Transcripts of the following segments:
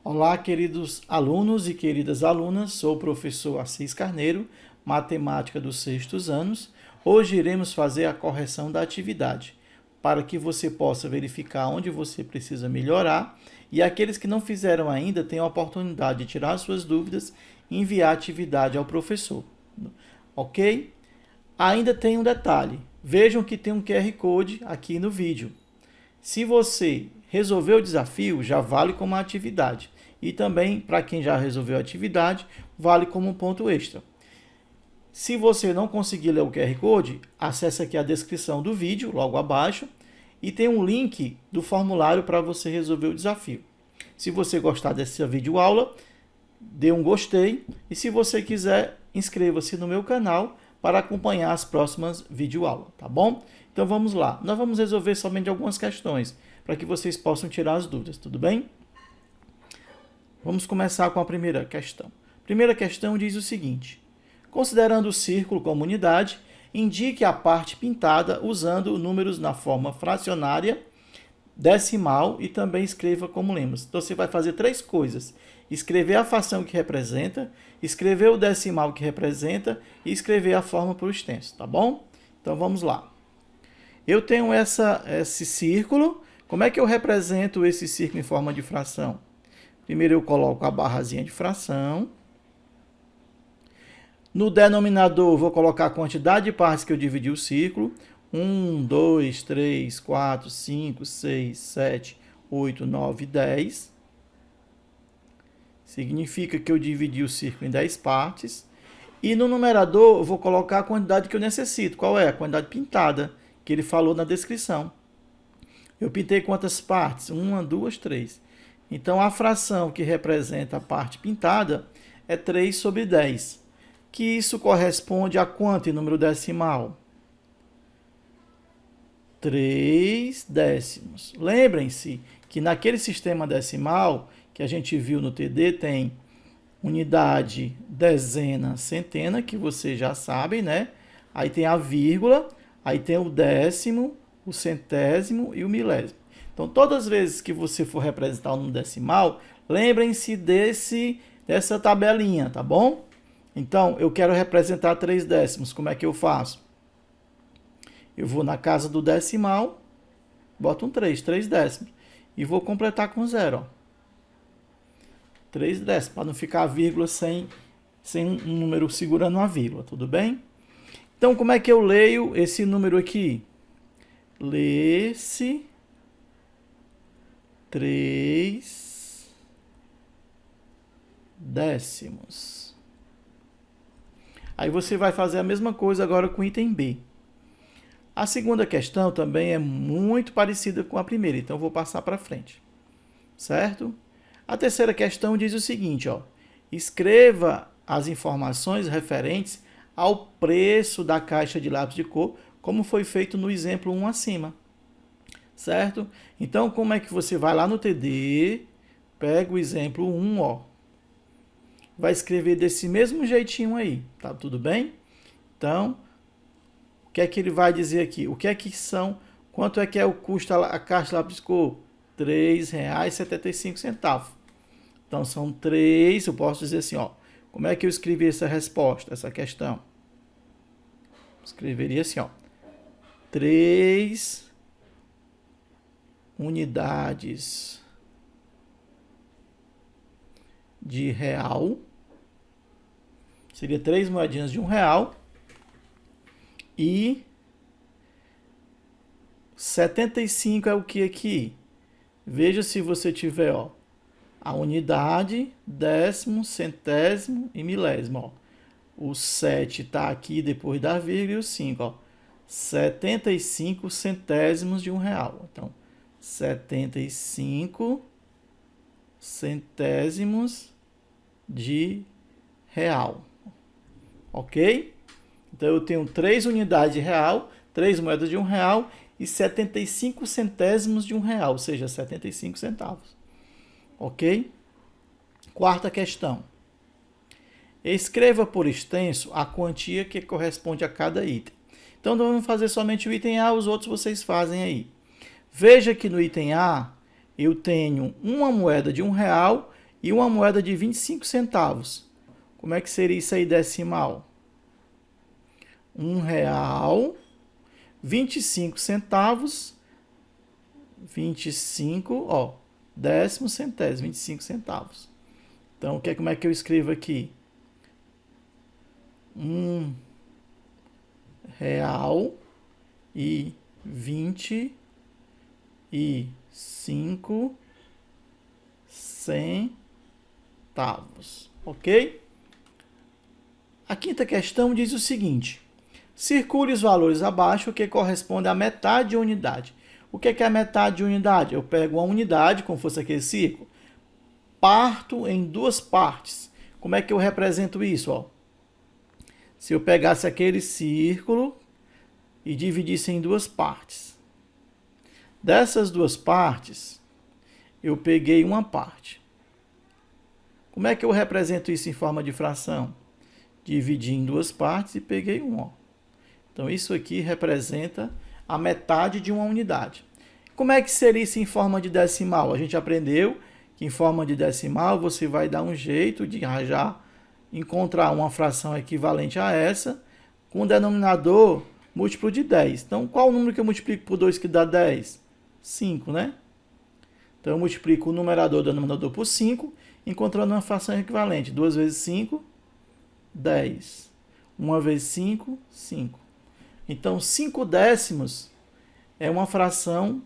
Olá, queridos alunos e queridas alunas, sou o professor Assis Carneiro, matemática dos sextos anos. Hoje iremos fazer a correção da atividade, para que você possa verificar onde você precisa melhorar e aqueles que não fizeram ainda tenham a oportunidade de tirar suas dúvidas e enviar a atividade ao professor. Ok? Ainda tem um detalhe, vejam que tem um QR Code aqui no vídeo. Se você resolveu o desafio, já vale como uma atividade. E também, para quem já resolveu a atividade, vale como um ponto extra. Se você não conseguir ler o QR Code, acesse aqui a descrição do vídeo, logo abaixo, e tem um link do formulário para você resolver o desafio. Se você gostar dessa videoaula, dê um gostei. E se você quiser, inscreva-se no meu canal para acompanhar as próximas videoaulas, tá bom? Então vamos lá. Nós vamos resolver somente algumas questões, para que vocês possam tirar as dúvidas, tudo bem? Vamos começar com a primeira questão. A primeira questão diz o seguinte: considerando o círculo como unidade, indique a parte pintada usando números na forma fracionária, decimal e também escreva como lemos. Então você vai fazer três coisas: escrever a fração que representa, escrever o decimal que representa e escrever a forma por extenso, tá bom? Então vamos lá. Eu tenho esse círculo. Como é que eu represento esse círculo em forma de fração? Primeiro eu coloco a barrazinha de fração. No denominador eu vou colocar a quantidade de partes que eu dividi o círculo. 1, 2, 3, 4, 5, 6, 7, 8, 9, 10. Significa que eu dividi o círculo em 10 partes. E no numerador eu vou colocar a quantidade que eu necessito. Qual é? A quantidade pintada, que ele falou na descrição. Eu pintei quantas partes? 1, 2, 3. Então, a fração que representa a parte pintada é 3 sobre 10. Que isso corresponde a quanto em número decimal? 3 décimos. Lembrem-se que naquele sistema decimal que a gente viu no TD tem unidade, dezena, centena, que vocês já sabem, né? Aí tem a vírgula, aí tem o décimo, o centésimo e o milésimo. Então, todas as vezes que você for representar um decimal, lembrem-se dessa tabelinha, tá bom? Então, eu quero representar 3 décimos. Como é que eu faço? Eu vou na casa do decimal, boto um 3 décimos. E vou completar com 0. 3 décimos, para não ficar a vírgula sem um número segurando uma vírgula, tudo bem? Então, como é que eu leio esse número aqui? Lê-se 3 décimos. Aí você vai fazer a mesma coisa agora com o item B. A segunda questão também é muito parecida com a primeira, então eu vou passar para frente. Certo? A terceira questão diz o seguinte, ó: escreva as informações referentes ao preço da caixa de lápis de cor, como foi feito no exemplo 1 acima. Certo? Então, como é que você vai lá no TD, pega o exemplo 1, ó, vai escrever desse mesmo jeitinho aí, tá tudo bem? Então, o que é que ele vai dizer aqui? O que é que são, quanto é que é o custo a caixa de lápis de cor? R$ 3,75. Então, são 3, eu posso dizer assim, ó, como é que eu escrevi essa resposta, essa questão? Escreveria assim, ó, 3 unidades de real, seria 3 moedinhas de R$1, e 75 é o que aqui? Veja se você tiver, ó, a unidade, décimo, centésimo e milésimo, ó. O 7 está aqui depois da vírgula e o 5, ó, 75 centésimos de R$1. Então, 75 centésimos de real. Ok? Então, eu tenho 3 unidades de real, 3 moedas de R$1 e 75 centésimos de R$1, ou seja, 75 centavos. Ok? Quarta questão. Escreva por extenso a quantia que corresponde a cada item. Então, nós vamos fazer somente o item A, os outros vocês fazem aí. Veja que no item A eu tenho uma moeda de R$1 e uma moeda de 25 centavos. Como é que seria isso aí decimal? R$1, 25 centavos, 25, ó, décimo centésimo, 25 centavos. Então, como é que eu escrevo aqui? R$1,25, ok? A quinta questão diz o seguinte: circule os valores abaixo, que corresponde à metade de unidade. O que é a metade de unidade? Eu pego uma unidade, como fosse aquele círculo, parto em duas partes. Como é que eu represento isso? Ó? Se eu pegasse aquele círculo e dividisse em duas partes. Dessas duas partes, eu peguei uma parte. Como é que eu represento isso em forma de fração? Dividi em duas partes e peguei um. Ó. Então, isso aqui representa a metade de uma unidade. Como é que seria isso em forma de decimal? A gente aprendeu que em forma de decimal você vai dar um jeito de já encontrar uma fração equivalente a essa com um denominador múltiplo de 10. Então, qual o número que eu multiplico por 2 que dá 10? 5, né? Então, eu multiplico o numerador e o denominador por 5, encontrando uma fração equivalente. 2 vezes 5, 10. 1 vezes 5, 5. Então, 5 décimos é uma fração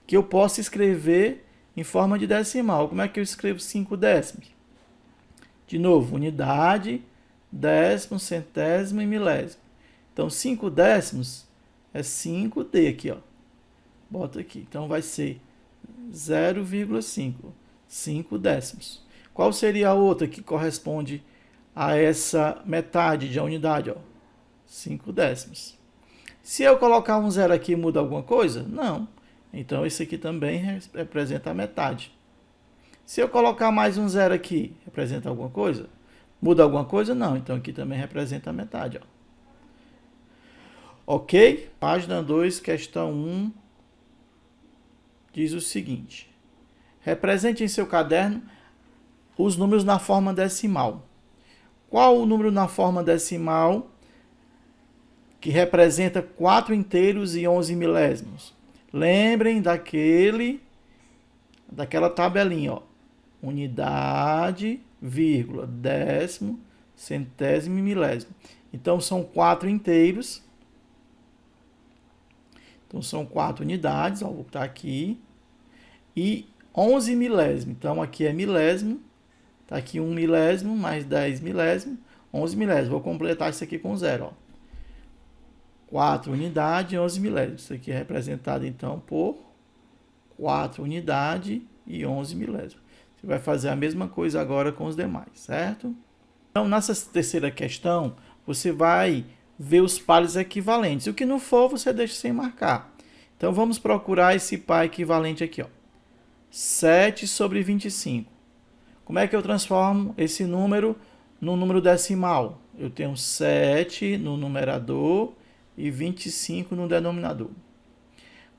que eu posso escrever em forma de decimal. Como é que eu escrevo 5 décimos? De novo, unidade, décimo, centésimo e milésimo. Então, 5 décimos é 5D aqui, ó. Bota aqui. Então, vai ser 0,5. 5 décimos. Qual seria a outra que corresponde a essa metade de a unidade, ó? 5 décimos. Se eu colocar um zero aqui, muda alguma coisa? Não. Então, esse aqui também representa a metade. Se eu colocar mais um zero aqui, representa alguma coisa? Muda alguma coisa? Não. Então, aqui também representa a metade. Ó. Ok? Página 2, questão 1, diz o seguinte. Represente em seu caderno os números na forma decimal. Qual o número na forma decimal que representa 4 inteiros e 11 milésimos? Lembrem daquela tabelinha, ó. Unidade, vírgula, décimo, centésimo e milésimo. Então, são 4 inteiros. Então, são 4 unidades, ó, vou botar aqui. E 11 milésimos. Então, aqui é milésimo. Está aqui 1 milésimo, mais 10 milésimo, 11 milésimos. Vou completar isso aqui com zero, ó. 4 unidades e 11 milésimos. Isso aqui é representado, então, por 4 unidades e 11 milésimos. Você vai fazer a mesma coisa agora com os demais, certo? Então, nessa terceira questão, você vai ver os pares equivalentes. O que não for, você deixa sem marcar. Então, vamos procurar esse par equivalente aqui, ó. 7 sobre 25. Como é que eu transformo esse número no número decimal? Eu tenho 7 no numerador e 25 no denominador.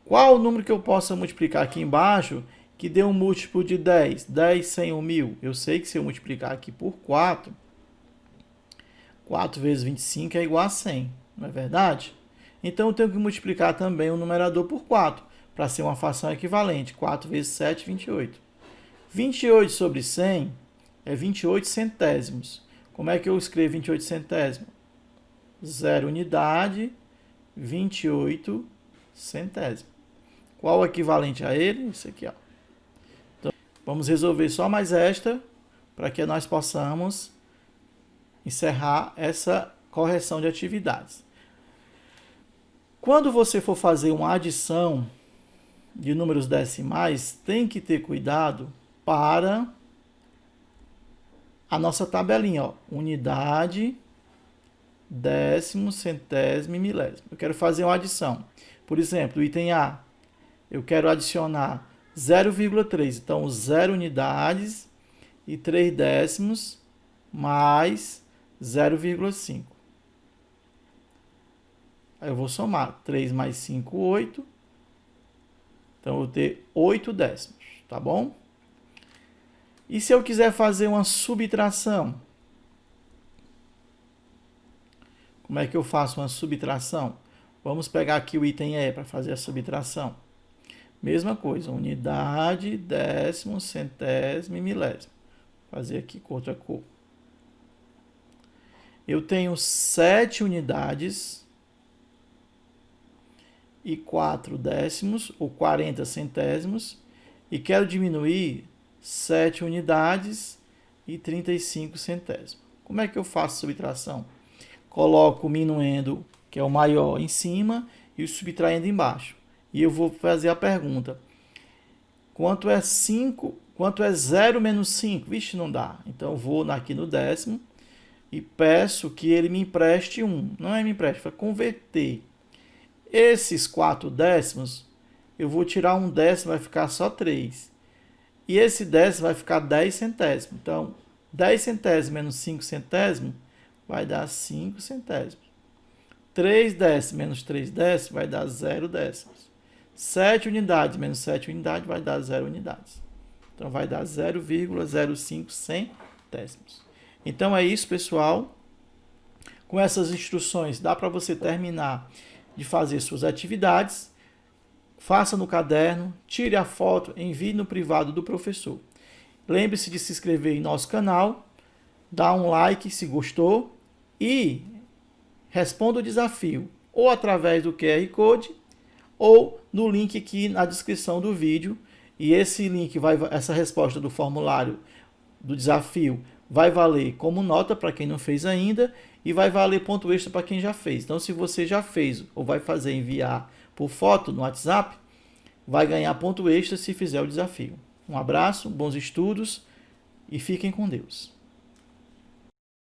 Qual o número que eu possa multiplicar aqui embaixo que dê um múltiplo de 10? 10 sem 1.000. Eu sei que se eu multiplicar aqui por 4, 4 vezes 25 é igual a 100, não é verdade? Então, eu tenho que multiplicar também o numerador por 4, para ser uma fração equivalente. 4 vezes 7, 28. 28 sobre 100 é 28 centésimos. Como é que eu escrevo 28 centésimos? 0 unidade, 28 centésimos. Qual o equivalente a ele? Isso aqui, ó. Então, vamos resolver só mais esta, para que nós possamos encerrar essa correção de atividades. Quando você for fazer uma adição de números decimais, tem que ter cuidado para a nossa tabelinha, ó. Unidade, décimo, centésimo e milésimo. Eu quero fazer uma adição. Por exemplo, item A, eu quero adicionar 0,3. Então, 0 unidades e 3 décimos mais 0,5. Aí eu vou somar. 3 mais 5, 8. Então, eu vou ter 8 décimos, tá bom? E se eu quiser fazer uma subtração? Como é que eu faço uma subtração? Vamos pegar aqui o item E para fazer a subtração. Mesma coisa, unidade, décimo, centésimo e milésimo. Fazer aqui com outra cor. Eu tenho 7 unidades e 4 décimos, ou 40 centésimos, e quero diminuir 7 unidades e 35 centésimos. Como é que eu faço a subtração? Coloco o minuendo, que é o maior, em cima e o subtraindo embaixo. E eu vou fazer a pergunta: quanto é 5? Quanto é 0 menos 5? Vixe, não dá. Então eu vou aqui no décimo e peço que ele me empreste 1. Não é me empreste, vai converter. Esses 4 décimos, eu vou tirar um décimo, vai ficar só 3. E esse décimo vai ficar 10 centésimos. Então, 10 centésimos menos 5 centésimos vai dar 5 centésimos. 3 décimos menos 3 décimos vai dar 0 décimos. 7 unidades menos 7 unidades vai dar 0 unidades. Então, vai dar 0,05 centésimos. Então, é isso, pessoal. Com essas instruções, dá para você terminar de fazer suas atividades. Faça no caderno, tire a foto, envie no privado do professor. Lembre-se de se inscrever em nosso canal, dá um like se gostou e responda o desafio ou através do QR Code ou no link aqui na descrição do vídeo. E esse link essa resposta do formulário do desafio vai valer como nota para quem não fez ainda e vai valer ponto extra para quem já fez. Então, se você já fez ou vai fazer enviar por foto no WhatsApp, vai ganhar ponto extra se fizer o desafio. Um abraço, bons estudos e fiquem com Deus.